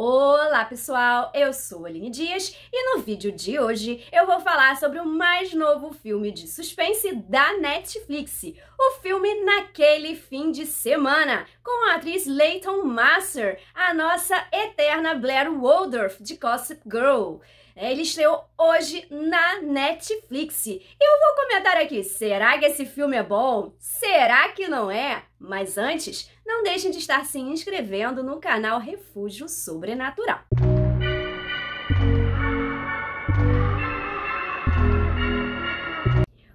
Olá pessoal, eu sou a Aline Dias e no vídeo de hoje eu vou falar sobre o mais novo filme de suspense da Netflix, o filme Naquele Fim de Semana, com a atriz Leighton Meester, a nossa eterna Blair Waldorf de Gossip Girl. Ele estreou hoje na Netflix. Eu vou comentar aqui, será que esse filme é bom? Será que não é? Mas antes, não deixem de estar se inscrevendo no canal Refúgio Sobrenatural.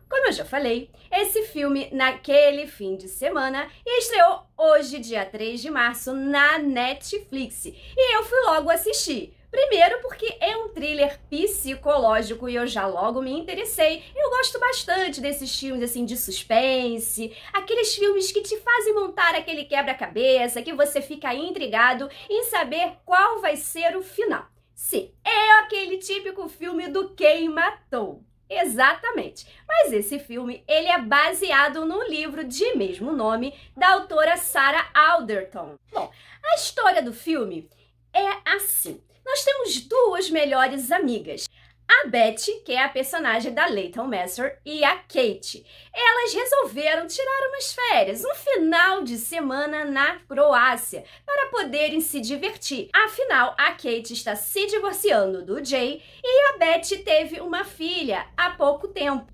Como eu já falei, esse filme Naquele Fim de Semana estreou hoje, dia 3 de março, na Netflix. E eu fui logo assistir. Primeiro porque é um thriller psicológico e eu já logo me interessei. Eu gosto bastante desses filmes assim de suspense, aqueles filmes que te fazem montar aquele quebra-cabeça, que você fica intrigado em saber qual vai ser o final. Sim, é aquele típico filme do quem matou. Exatamente. Mas esse filme, ele é baseado no livro de mesmo nome da autora Sarah Alderton. Bom, a história do filme é assim. Nós temos duas melhores amigas, a Betty, que é a personagem da Leighton Meester, e a Kate. Elas resolveram tirar umas férias, um final de semana na Croácia, para poderem se divertir. Afinal, a Kate está se divorciando do Jay e a Betty teve uma filha há pouco tempo,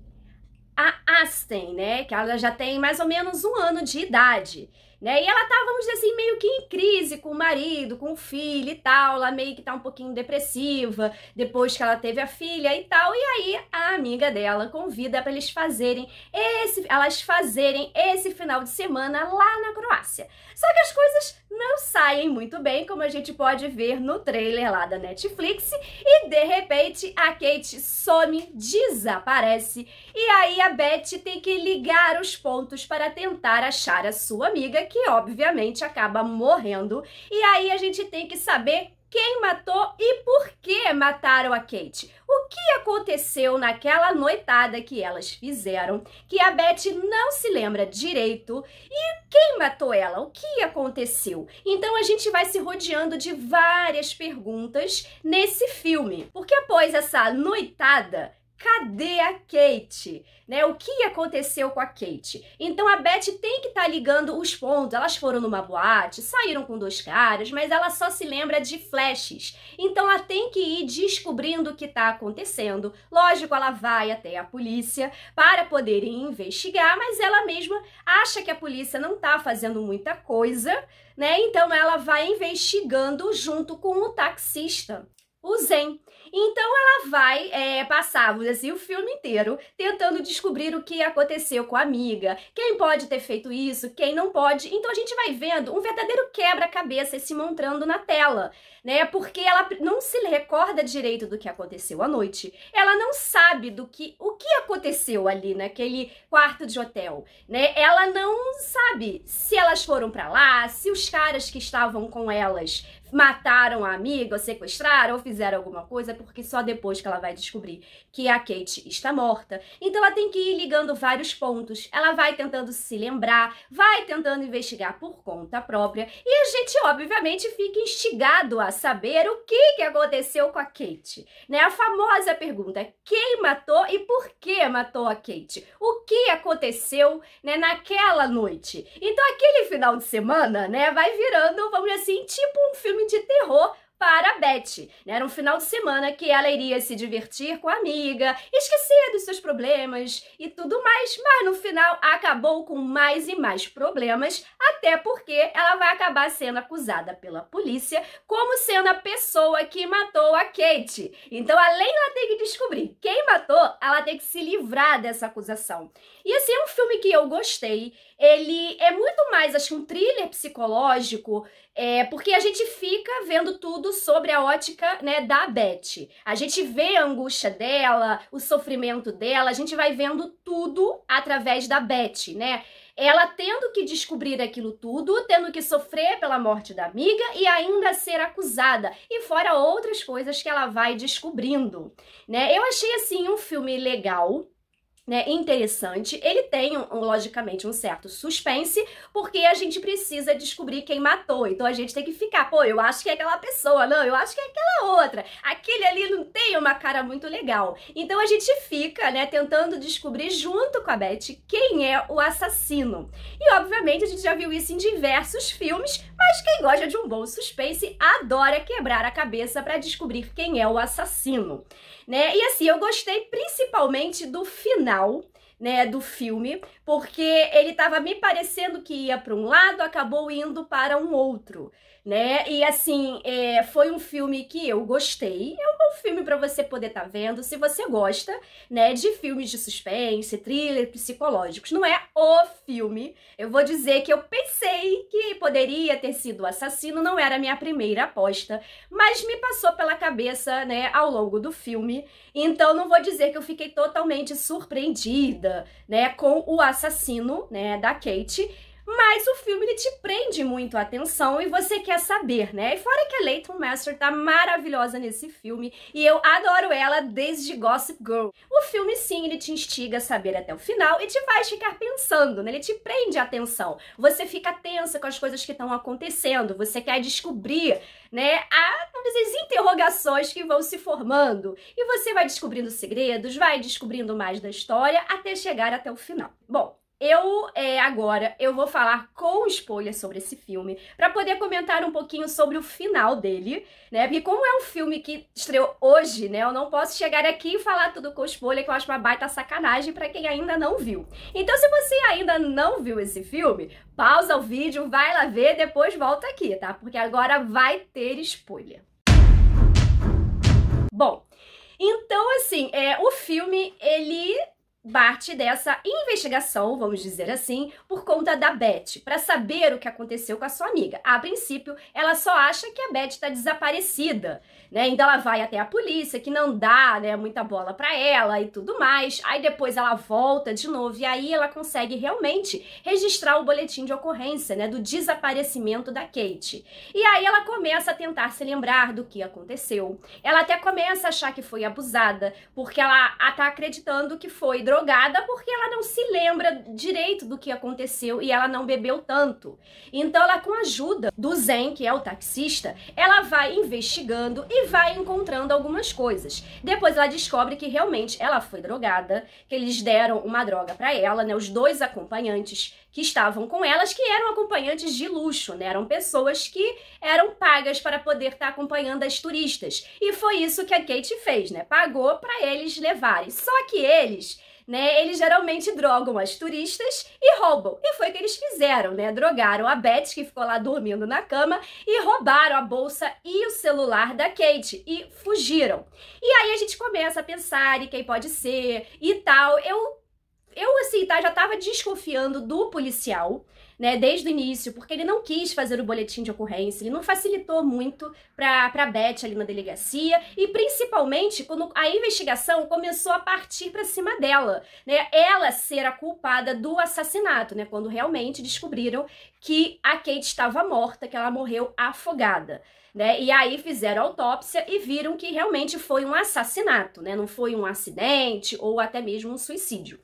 a Aston, né? Que ela já tem mais ou menos 1 ano de idade. Né? E ela tá, vamos dizer assim, meio que em crise com o marido, com o filho e tal, ela meio que tá um pouquinho depressiva depois que ela teve a filha e tal, e aí a amiga dela convida para elas fazerem esse final de semana lá na Croácia. Só que as coisas não saem muito bem, como a gente pode ver no trailer lá da Netflix, e de repente a Kate some, desaparece, e aí a Betty tem que ligar os pontos para tentar achar a sua amiga, que obviamente acaba morrendo, e aí a gente tem que saber quem matou e por que mataram a Kate. O que aconteceu naquela noitada que elas fizeram, que a Betty não se lembra direito, e quem matou ela? O que aconteceu? Então a gente vai se rodeando de várias perguntas nesse filme, porque após essa noitada, cadê a Kate? Né? O que aconteceu com a Kate? Então a Betty tem que estar ligando os pontos. Elas foram numa boate, saíram com 2 caras, mas ela só se lembra de flashes. Então ela tem que ir descobrindo o que está acontecendo. Lógico, ela vai até a polícia para poder investigar, mas ela mesma acha que a polícia não está fazendo muita coisa, né? Então ela vai investigando junto com o taxista, o Zen. Então ela vai passar, vamos dizer assim, o filme inteiro tentando descobrir o que aconteceu com a amiga, quem pode ter feito isso, quem não pode. Então a gente vai vendo um verdadeiro quebra-cabeça se montando na tela, né? Porque ela não se recorda direito do que aconteceu à noite. Ela não sabe o que aconteceu ali naquele quarto de hotel, né? Ela não sabe se elas foram pra lá, se os caras que estavam com elas mataram a amiga, ou sequestraram, ou fizeram alguma coisa, porque só depois que ela vai descobrir que a Kate está morta. Então ela tem que ir ligando vários pontos, ela vai tentando se lembrar, vai tentando investigar por conta própria, e a gente, obviamente, fica instigado a saber o que aconteceu com a Kate. Né? A famosa pergunta, quem matou e por que matou a Kate? O que aconteceu, né, naquela noite? Então aquele final de semana, né, vai virando, vamos dizer assim, tipo um filme de terror para a Betty. Era um final de semana que ela iria se divertir com a amiga, esquecer dos seus problemas e tudo mais, mas no final acabou com mais e mais problemas, até porque ela vai acabar sendo acusada pela polícia como sendo a pessoa que matou a Kate. Então, além de ela ter que descobrir quem matou, ela tem que se livrar dessa acusação. E assim, é um filme que eu gostei. Ele é muito mais, acho, um thriller psicológico, porque a gente fica vendo tudo sobre a ótica, né, da Betty. A gente vê a angústia dela, o sofrimento dela, a gente vai vendo tudo através da Betty, né? Ela tendo que descobrir aquilo tudo, tendo que sofrer pela morte da amiga e ainda ser acusada. E fora outras coisas que ela vai descobrindo, né? Eu achei, assim, um filme legal. né, interessante. Ele tem, logicamente, um certo suspense, porque a gente precisa descobrir quem matou. Então a gente tem que ficar, pô, eu acho que é aquela pessoa, não, eu acho que é aquela outra. Aquele ali não tem uma cara muito legal. Então a gente fica, né, tentando descobrir junto com a Beth quem é o assassino. E obviamente a gente já viu isso em diversos filmes, mas quem gosta de um bom suspense adora quebrar a cabeça para descobrir quem é o assassino, né? E assim, eu gostei principalmente do final, né, do filme, porque ele tava me parecendo que ia para um lado, acabou indo para um outro, né? E assim, foi um filme que eu gostei. É um bom filme para você poder estar vendo, se você gosta, né, de filmes de suspense, thriller, psicológicos. Não é o filme. Eu vou dizer que eu pensei que poderia ter sido o assassino, não era a minha primeira aposta, mas me passou pela cabeça, né, ao longo do filme. Então não vou dizer que eu fiquei totalmente surpreendida, né, com o assassino, né, da Kate, mas o filme ele te prende muito a atenção e você quer saber, né? E fora que a Leighton Meester tá maravilhosa nesse filme e eu adoro ela desde Gossip Girl. O filme sim, ele te instiga a saber até o final e te faz ficar pensando, né? Ele te prende a atenção. Você fica tensa com as coisas que estão acontecendo, você quer descobrir, né, as interrogações que vão se formando e você vai descobrindo segredos, vai descobrindo mais da história até chegar até o final. Bom, agora eu vou falar com spoiler sobre esse filme, para poder comentar um pouquinho sobre o final dele, né? Porque como é um filme que estreou hoje, né? Eu não posso chegar aqui e falar tudo com spoiler, que eu acho uma baita sacanagem para quem ainda não viu. Então, se você ainda não viu esse filme, pausa o vídeo, vai lá ver, depois volta aqui, tá? Porque agora vai ter spoiler. Bom, então assim, o filme, ele parte dessa investigação, vamos dizer assim, por conta da Beth, para saber o que aconteceu com a sua amiga. A princípio, ela só acha que a Beth está desaparecida, né? Então ela vai até a polícia, que não dá, né, muita bola para ela e tudo mais. Aí depois ela volta de novo e aí ela consegue realmente registrar o boletim de ocorrência, né, do desaparecimento da Kate. E aí ela começa a tentar se lembrar do que aconteceu. Ela até começa a achar que foi abusada, porque ela tá acreditando que foi drogada porque ela não se lembra direito do que aconteceu e ela não bebeu tanto. Então ela, com a ajuda do Zen, que é o taxista, ela vai investigando e vai encontrando algumas coisas. Depois ela descobre que realmente ela foi drogada, que eles deram uma droga pra ela, né, os dois acompanhantes que estavam com elas, que eram acompanhantes de luxo, né, eram pessoas que eram pagas para poder estar acompanhando as turistas. E foi isso que a Kate fez, né, pagou para eles levarem. Só que eles geralmente drogam as turistas e roubam. E foi o que eles fizeram, né? Drogaram a Beth, que ficou lá dormindo na cama, e roubaram a bolsa e o celular da Kate e fugiram. E aí a gente começa a pensar em quem pode ser e tal. Eu assim, tá, já tava desconfiando do policial, né, desde o início, porque ele não quis fazer o boletim de ocorrência, ele não facilitou muito pra Beth ali na delegacia, e principalmente quando a investigação começou a partir pra cima dela, né, ela ser a culpada do assassinato, né, quando realmente descobriram que a Kate estava morta, que ela morreu afogada. Né? E aí fizeram a autópsia e viram que realmente foi um assassinato, né? Não foi um acidente ou até mesmo um suicídio.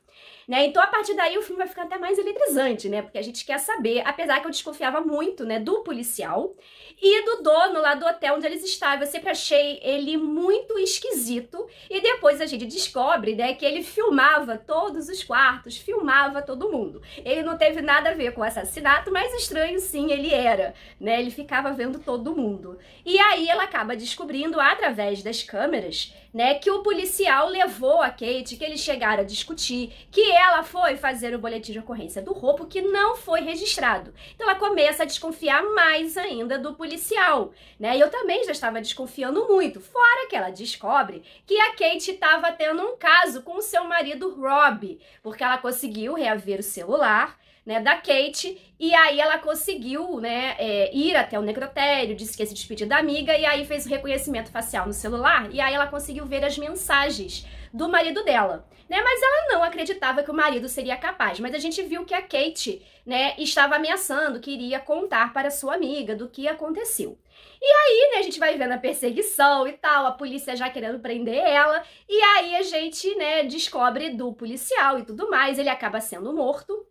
Né? Então, a partir daí, o filme vai ficar até mais eletrizante, né? Porque a gente quer saber, apesar que eu desconfiava muito, né, do policial e do dono lá do hotel onde eles estavam. Eu sempre achei ele muito esquisito. E depois a gente descobre, né, que ele filmava todos os quartos, filmava todo mundo. Ele não teve nada a ver com o assassinato, mas estranho sim ele era, né? Ele ficava vendo todo mundo. E aí ela acaba descobrindo, através das câmeras, né, que o policial levou a Kate, que eles chegaram a discutir, que ela foi fazer o boletim de ocorrência do roubo que não foi registrado. Então ela começa a desconfiar mais ainda do policial, né? E eu também já estava desconfiando muito, fora que ela descobre que a Kate estava tendo um caso com o seu marido Rob, porque ela conseguiu reaver o celular, né, da Kate, e aí ela conseguiu, né, ir até o necrotério, disse que ia se despedir da amiga, e aí fez o reconhecimento facial no celular, e aí ela conseguiu ver as mensagens do marido dela, né, mas ela não acreditava que o marido seria capaz, mas a gente viu que a Kate, né, estava ameaçando, que iria contar para sua amiga do que aconteceu. E aí, né, a gente vai vendo a perseguição e tal, a polícia já querendo prender ela, e aí a gente, né, descobre do policial e tudo mais, ele acaba sendo morto,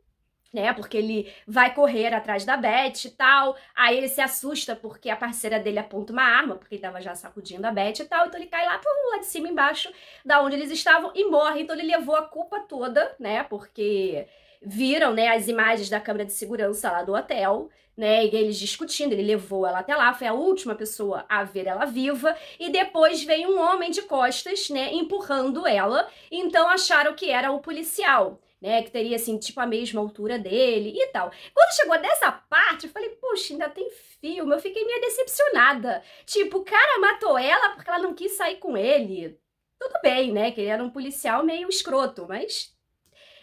né, porque ele vai correr atrás da Beth e tal, aí ele se assusta porque a parceira dele aponta uma arma, porque ele tava já sacudindo a Beth e tal, então ele cai lá de cima embaixo, da onde eles estavam, e morre, então ele levou a culpa toda, né, porque viram, né, as imagens da câmera de segurança lá do hotel, né, e eles discutindo, ele levou ela até lá, foi a última pessoa a ver ela viva, e depois veio um homem de costas, né, empurrando ela, então acharam que era o policial, né, que teria, assim, tipo, a mesma altura dele e tal. Quando chegou nessa parte, eu falei, puxa, ainda tem filme, eu fiquei meio decepcionada. Tipo, o cara matou ela porque ela não quis sair com ele. Tudo bem, né, que ele era um policial meio escroto, mas...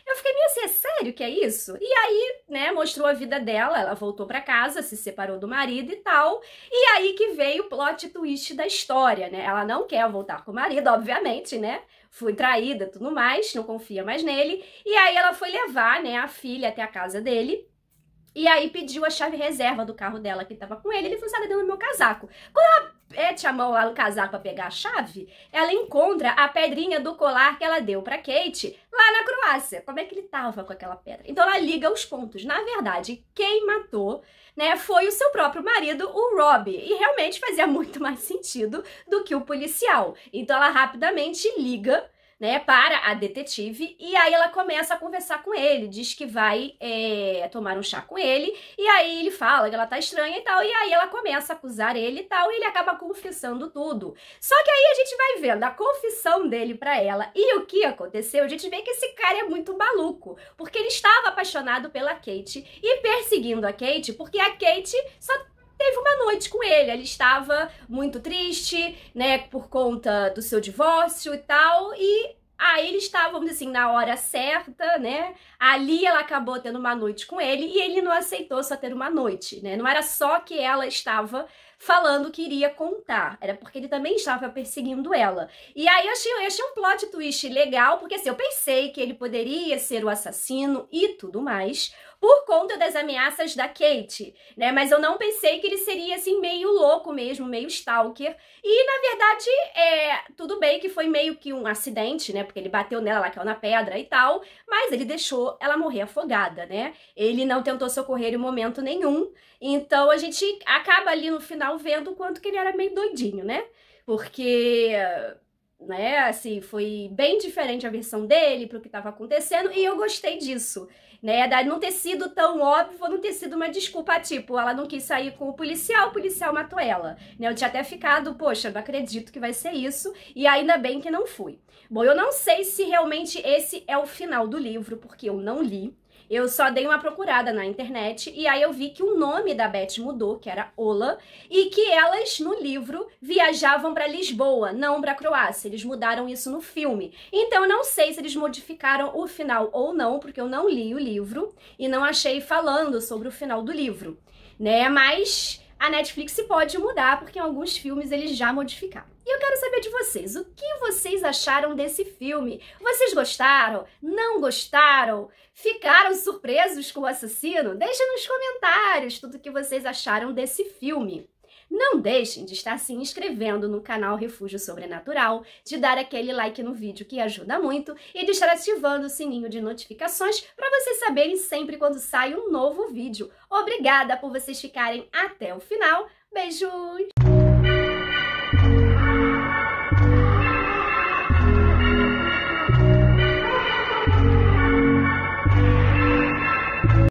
eu fiquei meio assim, é sério que é isso? E aí, né, mostrou a vida dela, ela voltou pra casa, se separou do marido e tal, e aí que veio o plot twist da história, né? Ela não quer voltar com o marido, obviamente, né? Foi traída, tudo mais, não confia mais nele, e aí ela foi levar, né, a filha até a casa dele, e aí pediu a chave reserva do carro dela que tava com ele falou, sabe, dentro do meu casaco. Quando ela mete a mão lá no casaco pra pegar a chave, ela encontra a pedrinha do colar que ela deu pra Kate lá na Croácia. Como é que ele tava com aquela pedra? Então ela liga os pontos. Na verdade, quem matou, né, foi o seu próprio marido, o Robbie. E realmente fazia muito mais sentido do que o policial. Então ela rapidamente liga, né, para a detetive, e aí ela começa a conversar com ele, diz que vai tomar um chá com ele, e aí ele fala que ela tá estranha e tal, e aí ela começa a acusar ele e tal, e ele acaba confessando tudo. Só que aí a gente vai vendo a confissão dele pra ela e o que aconteceu, a gente vê que esse cara é muito maluco, porque ele estava apaixonado pela Kate e perseguindo a Kate, porque a Kate só teve uma noite com ele, ele estava muito triste, né, por conta do seu divórcio e tal, e aí eles estavam, vamos dizer assim, na hora certa, né, ali ela acabou tendo uma noite com ele e ele não aceitou só ter uma noite, né, não era só que ela estava falando que iria contar, era porque ele também estava perseguindo ela. E aí eu achei um plot twist legal, porque assim, eu pensei que ele poderia ser o assassino e tudo mais, por conta das ameaças da Kate, né? Mas eu não pensei que ele seria, assim, meio louco mesmo, meio stalker. E, na verdade, tudo bem que foi meio que um acidente, né? Porque ele bateu nela, ela caiu na pedra e tal, mas ele deixou ela morrer afogada, né? Ele não tentou socorrer em momento nenhum. Então, a gente acaba ali no final vendo o quanto que ele era meio doidinho, né? Porque... né, assim, foi bem diferente a versão dele pro que estava acontecendo e eu gostei disso, né, da não ter sido tão óbvio, não ter sido uma desculpa, tipo, ela não quis sair com o policial matou ela, né, eu tinha até ficado, poxa, não acredito que vai ser isso, e ainda bem que não fui. Bom, eu não sei se realmente esse é o final do livro, porque eu não li, eu só dei uma procurada na internet e aí eu vi que o nome da Beth mudou, que era Ola, e que elas, no livro, viajavam para Lisboa, não para Croácia. Eles mudaram isso no filme. Então, eu não sei se eles modificaram o final ou não, porque eu não li o livro e não achei falando sobre o final do livro, né? Mas a Netflix pode mudar, porque em alguns filmes eles já modificaram. E eu quero saber de vocês, o que vocês acharam desse filme? Vocês gostaram? Não gostaram? Ficaram surpresos com o assassino? Deixa nos comentários tudo o que vocês acharam desse filme. Não deixem de estar se inscrevendo no canal Refúgio Sobrenatural, de dar aquele like no vídeo que ajuda muito e de estar ativando o sininho de notificações para vocês saberem sempre quando sai um novo vídeo. Obrigada por vocês ficarem até o final. Beijos!